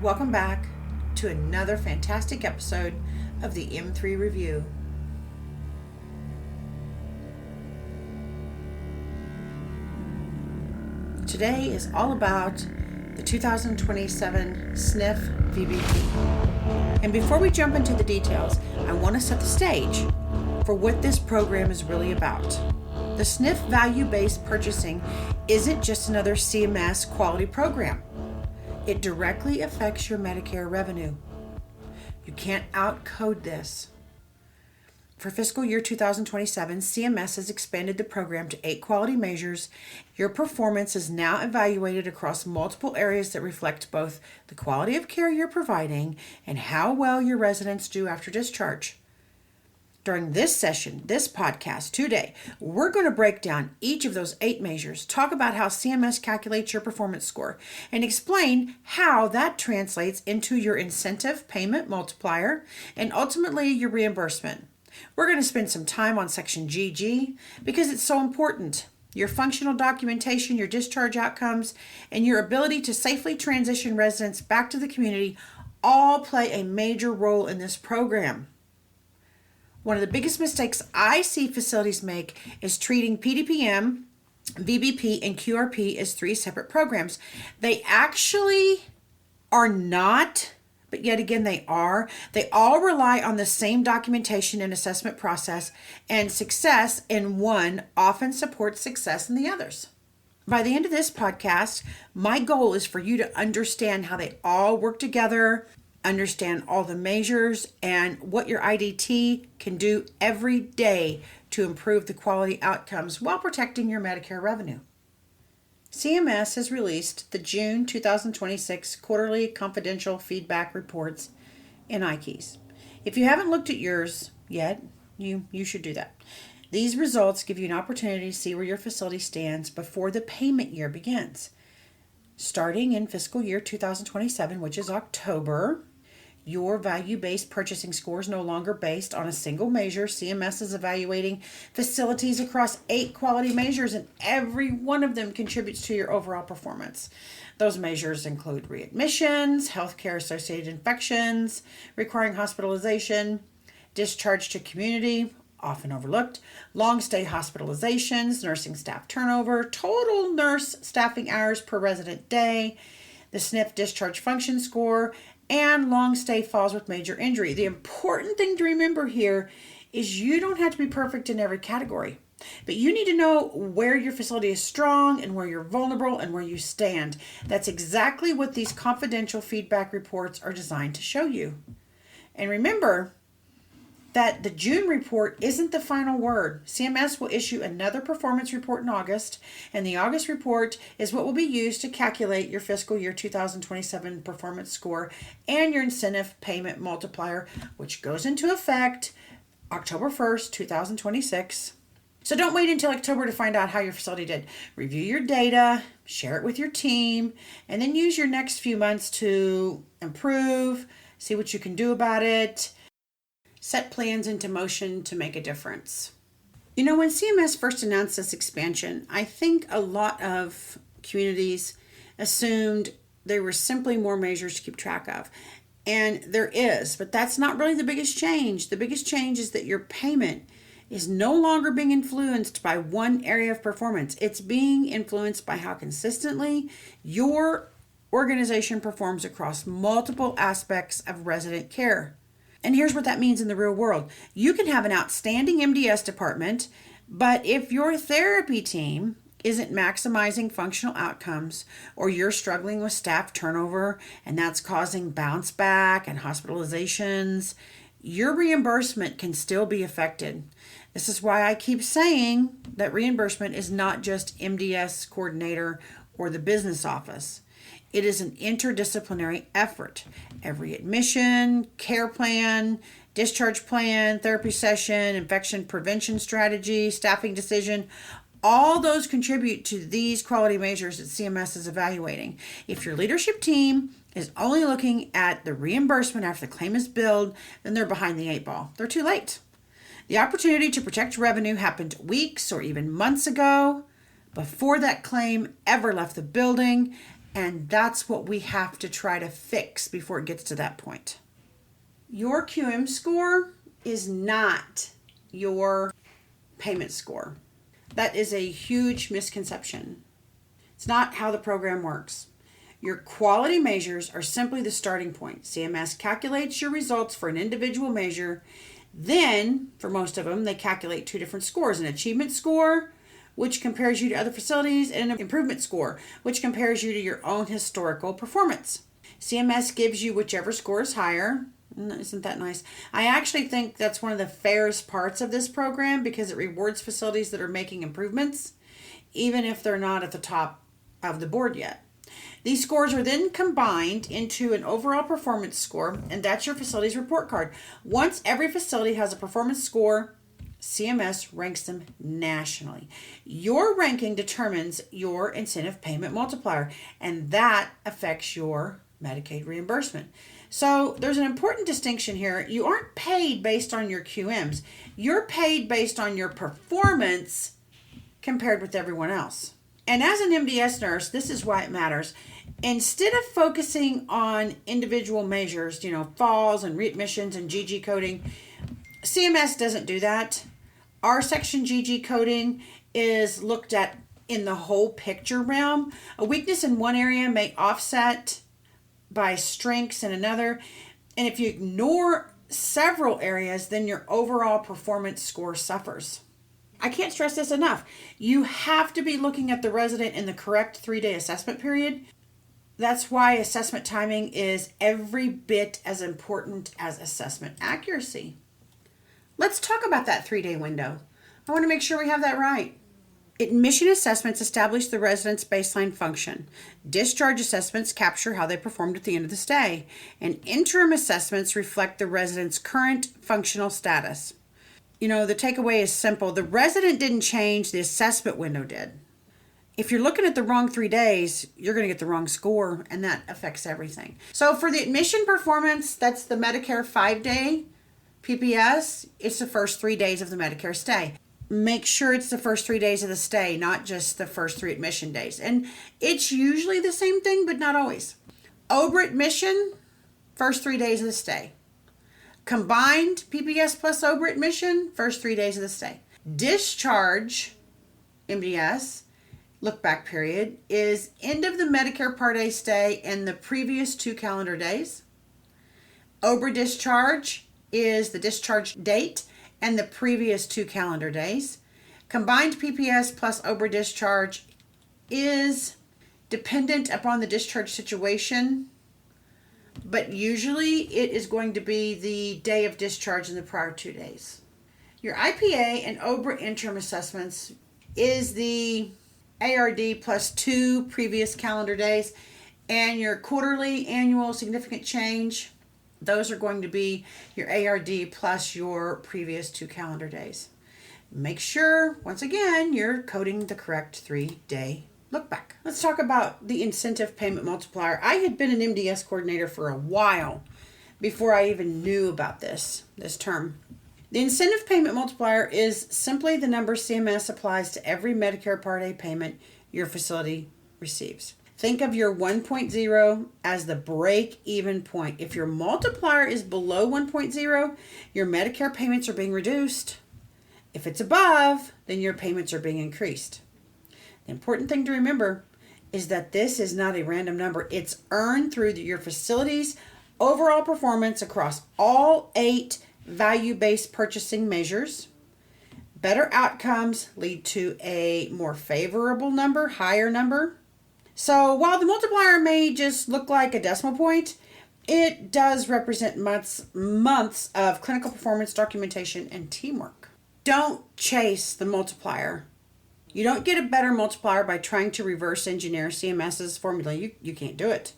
Welcome back to another fantastic episode of the M3 Review. Today is all about the 2027 SNF VBP. And before we jump into the details, I want to set the stage for what this program is really about. The SNF value-based purchasing isn't just another CMS quality program. It directly affects your Medicare revenue. You can't outcode this. For fiscal year 2027, CMS has expanded the program to 8 quality measures. Your performance is now evaluated across multiple areas that reflect both the quality of care you're providing and how well your residents do after discharge. During this session, this podcast today, we're going to break down each of those 8 measures, talk about how CMS calculates your performance score, and explain how that translates into your incentive payment multiplier and ultimately your reimbursement. We're going to spend some time on section GG because it's so important. Your functional documentation, your discharge outcomes, and your ability to safely transition residents back to the community all play a major role in this program. One of the biggest mistakes I see facilities make is treating Pdpm, VBP, and QRP as 3 separate programs. They actually are not, but yet again they are. They all rely on the same documentation and assessment process, and success in one often supports success in the others. By the end of this podcast, my goal is for you to understand how they all work together, understand all the measures, and what your IDT can do every day to improve the quality outcomes while protecting your Medicare revenue. CMS has released the June 2026 quarterly confidential feedback reports in iKeys. If you haven't looked at yours yet, you should do that. These results give you an opportunity to see where your facility stands before the payment year begins. Starting in fiscal year 2027, which is October, your value-based purchasing score is no longer based on a single measure. CMS is evaluating facilities across 8 quality measures, and every one of them contributes to your overall performance. Those measures include readmissions, healthcare-associated infections requiring hospitalization, discharge to community, often overlooked, long-stay hospitalizations, nursing staff turnover, total nurse staffing hours per resident day, the SNF discharge function score, and long-stay falls with major injury. The important thing to remember here is you don't have to be perfect in every category, but you need to know where your facility is strong and where you're vulnerable and where you stand. That's exactly what these confidential feedback reports are designed to show you. And remember that the June report isn't the final word. CMS will issue another performance report in August, and the August report is what will be used to calculate your fiscal year 2027 performance score and your incentive payment multiplier, which goes into effect October 1st, 2026. So don't wait until October to find out how your facility did. Review your data, share it with your team, and then use your next few months to improve, see what you can do about it, set plans into motion to make a difference. You know, when CMS first announced this expansion, I think a lot of communities assumed there were simply more measures to keep track of. And there is, but that's not really the biggest change. The biggest change is that your payment is no longer being influenced by one area of performance. It's being influenced by how consistently your organization performs across multiple aspects of resident care. And here's what that means in the real world. You can have an outstanding MDS department, but if your therapy team isn't maximizing functional outcomes, or you're struggling with staff turnover and that's causing bounce back and hospitalizations, your reimbursement can still be affected. This is why I keep saying that reimbursement is not just MDS coordinator or the business office. It is an interdisciplinary effort. Every admission, care plan, discharge plan, therapy session, infection prevention strategy, staffing decision, all those contribute to these quality measures that CMS is evaluating. If your leadership team is only looking at the reimbursement after the claim is billed, then they're behind the 8 ball. They're too late. The opportunity to protect revenue happened weeks or even months ago, before that claim ever left the building, And that's what we have to try to fix before it gets to that point. Your QM score is not your payment score. That is a huge misconception. It's not how the program works. Your quality measures are simply the starting point. CMS calculates your results for an individual measure. Then, for most of them, they calculate two different scores: an achievement score, which compares you to other facilities, and an improvement score, which compares you to your own historical performance. CMS gives you whichever score is higher. Isn't that nice? I actually think that's one of the fairest parts of this program, because it rewards facilities that are making improvements, even if they're not at the top of the board yet. These scores are then combined into an overall performance score, and that's your facility's report card. Once every facility has a performance score, CMS ranks them nationally. Your ranking determines your incentive payment multiplier, and that affects your Medicaid reimbursement. So there's an important distinction here. You aren't paid based on your QMs. You're paid based on your performance compared with everyone else. And as an MDS nurse, this is why it matters. Instead of focusing on individual measures, falls and readmissions and GG coding, CMS doesn't do that. Our section GG coding is looked at in the whole picture realm. A weakness in one area may offset by strengths in another. And if you ignore several areas, then your overall performance score suffers. I can't stress this enough. You have to be looking at the resident in the correct 3-day assessment period. That's why assessment timing is every bit as important as assessment accuracy. Let's talk about that 3-day window. I want to make sure we have that right. Admission assessments establish the resident's baseline function. Discharge assessments capture how they performed at the end of the stay. And interim assessments reflect the resident's current functional status. The takeaway is simple. The resident didn't change, the assessment window did. If you're looking at the wrong 3 days, you're going to get the wrong score, and that affects everything. So for the admission performance, that's the Medicare 5-day PPS. It's the first 3 days of the Medicare stay. Make sure it's the first 3 days of the stay, not just the first 3 admission days. And it's usually the same thing, but not always. OBRA admission, first 3 days of the stay. Combined PPS plus OBRA admission, first 3 days of the stay. Discharge, MDS, look back period, is end of the Medicare Part A stay and the previous 2 calendar days. OBRA discharge is the discharge date and the previous 2 calendar days. Combined PPS plus OBRA discharge is dependent upon the discharge situation, but usually it is going to be the day of discharge in the prior 2 days. Your IPA and OBRA interim assessments is the ARD plus 2 previous calendar days, and your quarterly, annual, significant change, those are going to be your ARD plus your previous 2 calendar days. Make sure, once again, you're coding the correct 3-day look back. Let's talk about the incentive payment multiplier. I had been an MDS coordinator for a while before I even knew about this term. The incentive payment multiplier is simply the number CMS applies to every Medicare Part A payment your facility receives. Think of your 1.0 as the break-even point. If your multiplier is below 1.0, your Medicare payments are being reduced. If it's above, then your payments are being increased. The important thing to remember is that this is not a random number. It's earned through your facility's overall performance across all 8 value-based purchasing measures. Better outcomes lead to a more favorable number, higher number. So while the multiplier may just look like a decimal point, it does represent months of clinical performance documentation and teamwork. Don't chase the multiplier. You don't get a better multiplier by trying to reverse engineer CMS's formula. You can't do it.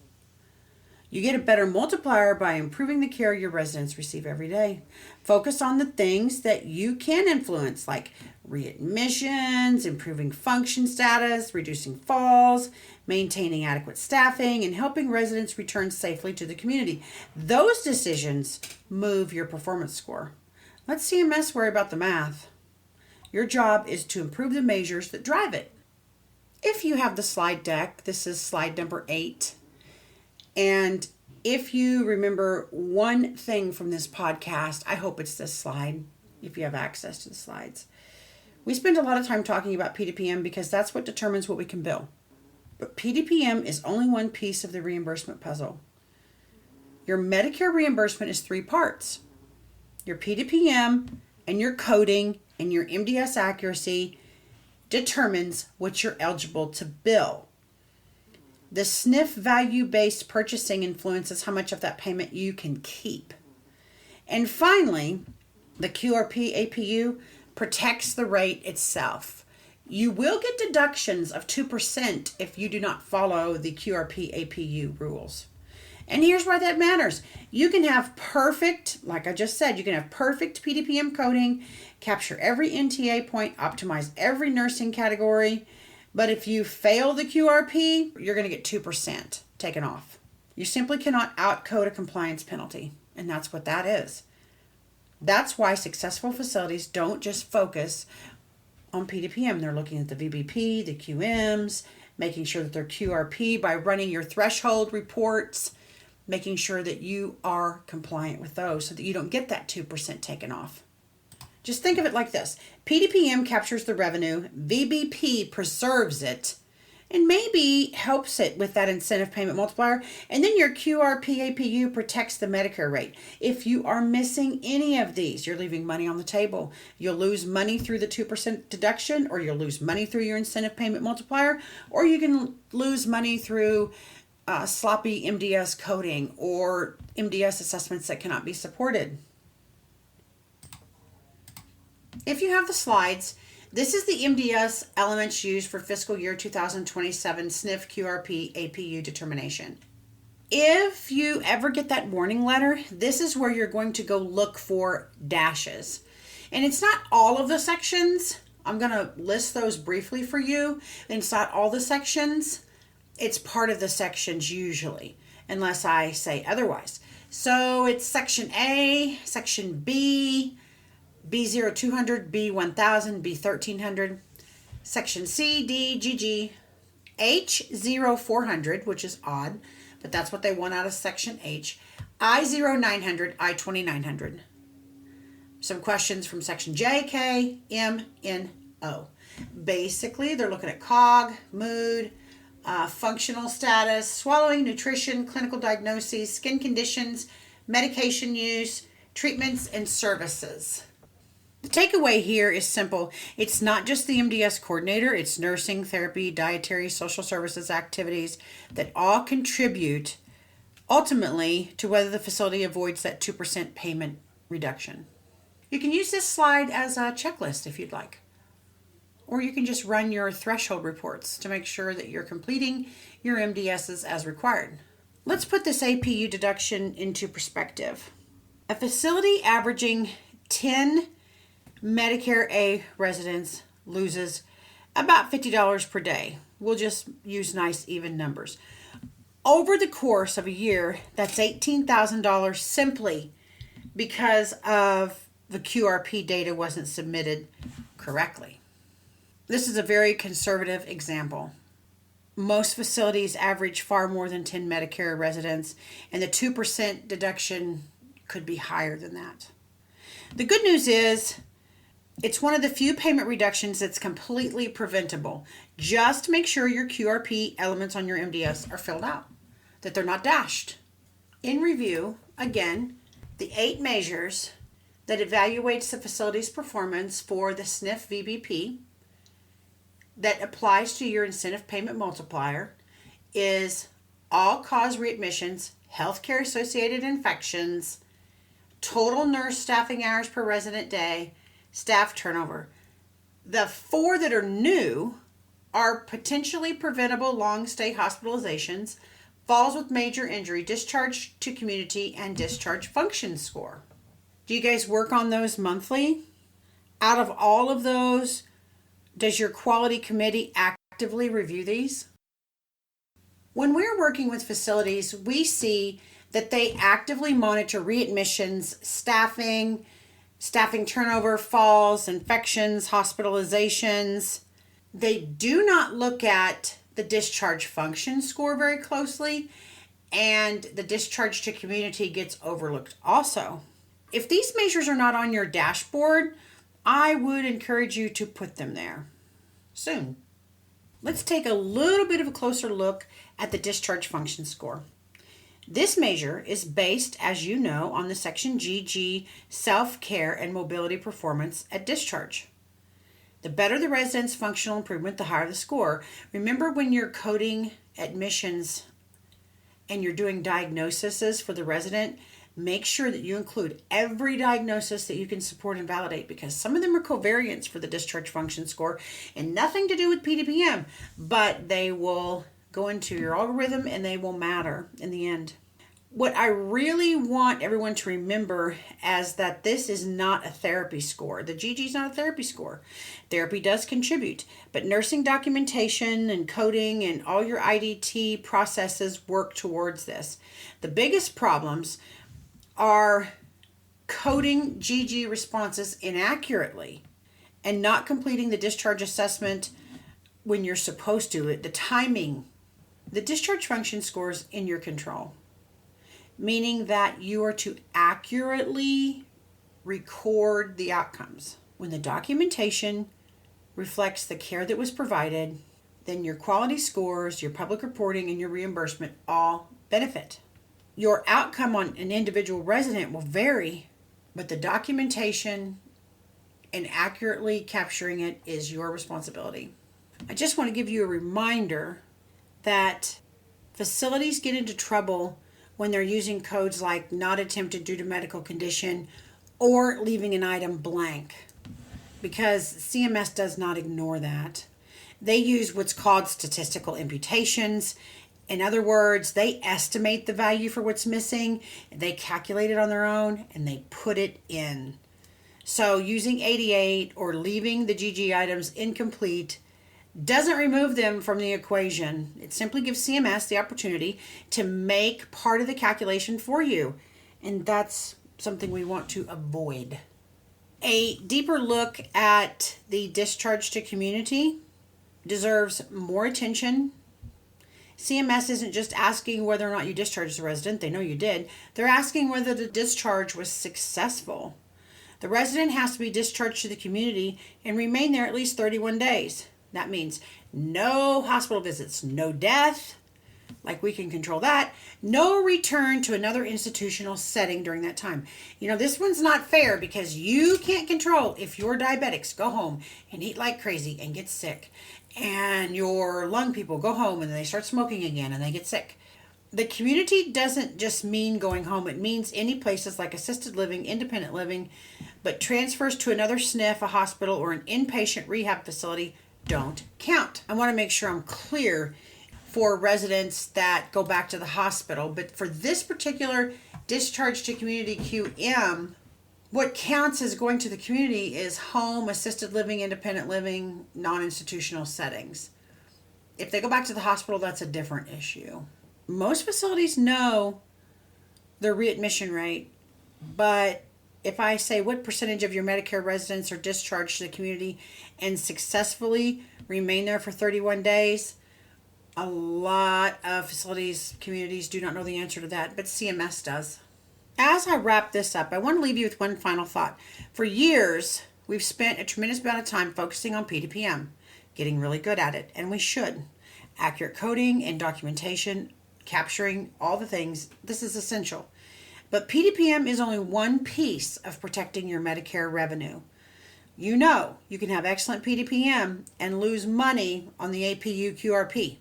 You get a better multiplier by improving the care your residents receive every day. Focus on the things that you can influence, like readmissions, improving function status, reducing falls, maintaining adequate staffing, and helping residents return safely to the community. Those decisions move your performance score. Let CMS worry about the math. Your job is to improve the measures that drive it. If you have the slide deck, this is slide number 8. And if you remember one thing from this podcast, I hope it's this slide, if you have access to the slides. We spend a lot of time talking about Pdpm because that's what determines what we can bill. But Pdpm is only one piece of the reimbursement puzzle. Your Medicare reimbursement is 3 parts. Your Pdpm and your coding and your MDS accuracy determines what you're eligible to bill. The SNF value-based purchasing influences how much of that payment you can keep. And finally, the QRP APU protects the rate itself. You will get deductions of 2% if you do not follow the QRP APU rules. And here's why that matters. You can have perfect, like I just said, you can have perfect Pdpm coding, capture every NTA point, optimize every nursing category. But if you fail the QRP, you're going to get 2% taken off. You simply cannot outcode a compliance penalty. And that's what that is. That's why successful facilities don't just focus on Pdpm. They're looking at the VBP, the QMs, making sure that they're QRP by running your threshold reports, making sure that you are compliant with those so that you don't get that 2% taken off. Just think of it like this. Pdpm captures the revenue, VBP preserves it, and maybe helps it with that incentive payment multiplier, and then your QRP APU protects the Medicare rate. If you are missing any of these, you're leaving money on the table. You'll lose money through the 2% deduction, or you'll lose money through your incentive payment multiplier, or you can lose money through sloppy MDS coding or MDS assessments that cannot be supported. If you have the slides, this is the MDS elements used for fiscal year 2027 SNF QRP APU determination. If you ever get that warning letter, this is where you're going to go look for dashes. And it's not all of the sections. I'm going to list those briefly for you. And it's not all the sections. It's part of the sections usually, unless I say otherwise. So it's section A, section B, B0200, B1000, B1300, section C, D, GG, H0400, which is odd, but that's what they want out of section H, I0900, I2900. Some questions from section J, K, M, N, O. Basically, they're looking at COG, mood, functional status, swallowing, nutrition, clinical diagnoses, skin conditions, medication use, treatments, and services. The takeaway here is simple. It's not just the MDS coordinator, it's nursing, therapy, dietary, social services activities that all contribute ultimately to whether the facility avoids that 2% payment reduction. You can use this slide as a checklist if you'd like. Or you can just run your threshold reports to make sure that you're completing your MDSs as required. Let's put this APU deduction into perspective. A facility averaging 10 Medicare A residents loses about $50 per day. We'll just use nice even numbers. Over the course of a year, that's $18,000 simply because of the QRP data wasn't submitted correctly. This is a very conservative example. Most facilities average far more than 10 Medicare residents, and the 2% deduction could be higher than that. The good news is it's one of the few payment reductions that's completely preventable. Just make sure your QRP elements on your MDS are filled out, that they're not dashed. In review, again, the 8 measures that evaluates the facility's performance for the SNF VBP that applies to your incentive payment multiplier is all-cause readmissions, healthcare associated infections, total nurse staffing hours per resident day, staff turnover. The 4 that are new are potentially preventable long-stay hospitalizations, falls with major injury, discharge to community, and discharge function score. Do you guys work on those monthly? Out of all of those, does your quality committee actively review these? When we're working with facilities, we see that they actively monitor readmissions, staffing turnover, falls, infections, hospitalizations. They do not look at the discharge function score very closely, and the discharge to community gets overlooked also. If these measures are not on your dashboard, I would encourage you to put them there soon. Let's take a little bit of a closer look at the discharge function score. This measure is based, as you know, on the section GG, self-care and mobility performance at discharge. The better the resident's functional improvement, the higher the score. Remember when you're coding admissions and you're doing diagnoses for the resident, make sure that you include every diagnosis that you can support and validate, because some of them are covariates for the discharge function score and nothing to do with Pdpm, but they will go into your algorithm and they will matter in the end. What I really want everyone to remember is that this is not a therapy score. The GG is not a therapy score. Therapy does contribute, but nursing documentation and coding and all your IDT processes work towards this. The biggest problems are coding GG responses inaccurately and not completing the discharge assessment when you're supposed to. The timing. The discharge function score is in your control, meaning that you are to accurately record the outcomes. When the documentation reflects the care that was provided, then your quality scores, your public reporting, and your reimbursement all benefit. Your outcome on an individual resident will vary, but the documentation and accurately capturing it is your responsibility. I just want to give you a reminder that facilities get into trouble when they're using codes like not attempted due to medical condition or leaving an item blank, because CMS does not ignore that. They use what's called statistical imputations. In other words, they estimate the value for what's missing, they calculate it on their own, and they put it in. So using 88 or leaving the GG items incomplete doesn't remove them from the equation. It simply gives CMS the opportunity to make part of the calculation for you. And that's something we want to avoid. A deeper look at the discharge to community deserves more attention. CMS isn't just asking whether or not you discharged the resident. They know you did. They're asking whether the discharge was successful. The resident has to be discharged to the community and remain there at least 31 days. That means no hospital visits, no death, like we can control that, no return to another institutional setting during that time. You know, this one's not fair because you can't control if your diabetics go home and eat like crazy and get sick, and your lung people go home and they start smoking again and they get sick. The community doesn't just mean going home. It means any places like assisted living, independent living, but transfers to another SNF, a hospital, or an inpatient rehab facility don't count. I want to make sure I'm clear for residents that go back to the hospital, but for this particular discharge to community QM, what counts as going to the community is home, assisted living, independent living, non-institutional settings. If they go back to the hospital, that's a different issue. Most facilities know their readmission rate, but if I say what percentage of your Medicare residents are discharged to the community and successfully remain there for 31 days, a lot of facilities, communities do not know the answer to that, but CMS does. As I wrap this up, I want to leave you with one final thought. For years, we've spent a tremendous amount of time focusing on Pdpm, getting really good at it, and we should. Accurate coding and documentation, capturing all the things, this is essential. But Pdpm is only one piece of protecting your Medicare revenue. You know you can have excellent Pdpm and lose money on the APU QRP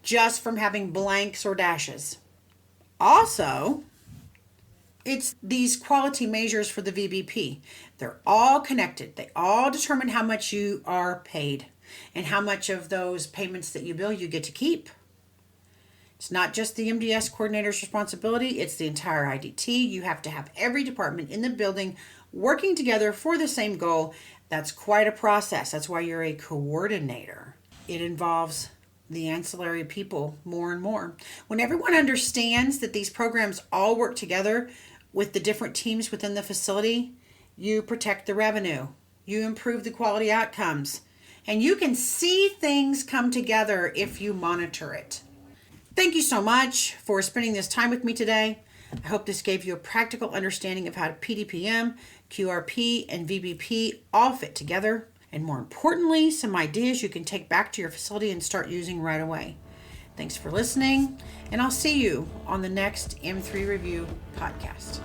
just from having blanks or dashes. Also, it's these quality measures for the VBP. They're all connected. They all determine how much you are paid and how much of those payments that you bill you get to keep. It's not just the MDS coordinator's responsibility, it's the entire IDT. You have to have every department in the building working together for the same goal. That's quite a process. That's why you're a coordinator. It involves the ancillary people more and more. When everyone understands that these programs all work together with the different teams within the facility, you protect the revenue. You improve the quality outcomes. And you can see things come together if you monitor it. Thank you so much for spending this time with me today. I hope this gave you a practical understanding of how PDPM, QRP, and VBP all fit together. And more importantly, some ideas you can take back to your facility and start using right away. Thanks for listening, and I'll see you on the next M3 Review podcast.